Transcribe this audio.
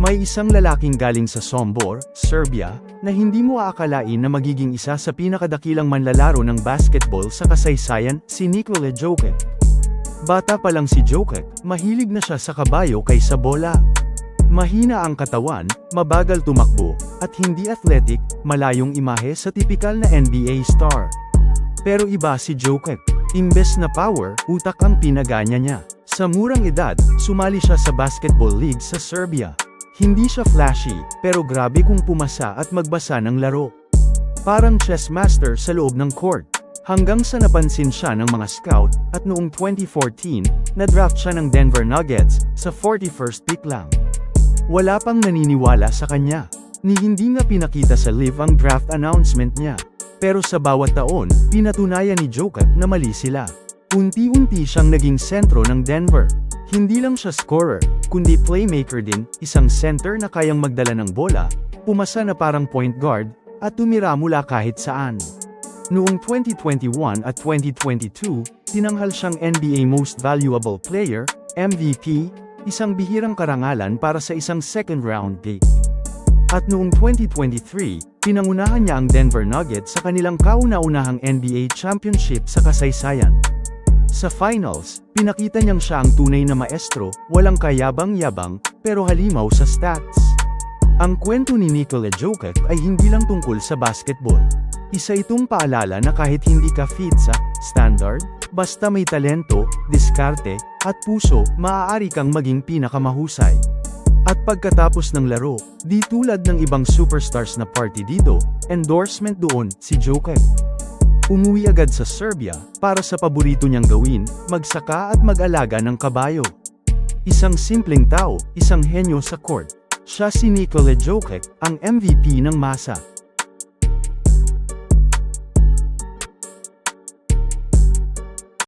May isang lalaking galing sa Sombor, Serbia, na hindi mo aakalain na magiging isa sa pinakadakilang manlalaro ng basketball sa kasaysayan, si Nikola Jokic. Bata pa lang si Jokic, mahilig na siya sa kabayo kaysa bola. Mahina ang katawan, mabagal tumakbo, at hindi athletic, malayong imahe sa tipikal na NBA star. Pero iba si Jokic. Imbes na power, utak ang pinaganya niya. Sa murang edad, sumali siya sa basketball league sa Serbia. Hindi siya flashy, pero grabe kung pumasa at magbasa ng laro. Parang chess master sa loob ng court. Hanggang sa napansin siya ng mga scout, at noong 2014, na-draft siya ng Denver Nuggets, sa 41st pick lang. Wala pang naniniwala sa kanya, ni hindi nga pinakita sa live ang draft announcement niya. Pero sa bawat taon, pinatunayan ni Jokic na mali sila. Unti-unti siyang naging sentro ng Denver. Hindi lang siya scorer, kundi playmaker din, isang center na kayang magdala ng bola, pumasa na parang point guard, at tumira mula kahit saan. Noong 2021 at 2022, tinanghal siyang NBA Most Valuable Player, MVP, isang bihirang karangalan para sa isang second-round pick. At noong 2023, pinangunahan niya ang Denver Nuggets sa kanilang kauna-unahang NBA championship sa kasaysayan. Sa finals, pinakita niyang siya ang tunay na maestro, walang kayabang-yabang, pero halimaw sa stats. Ang kwento ni Nikola Jokic ay hindi lang tungkol sa basketball. Isa itong paalala na kahit hindi ka fit sa standard, basta may talento, diskarte, at puso, maaari kang maging pinakamahusay. At pagkatapos ng laro, di tulad ng ibang superstars na party dito, endorsement doon, si Jokic. Umuwi agad sa Serbia, para sa paborito niyang gawin, magsaka at mag-alaga ng kabayo. Isang simpleng tao, isang henyo sa court. Siya si Nikola Jokic, ang MVP ng masa.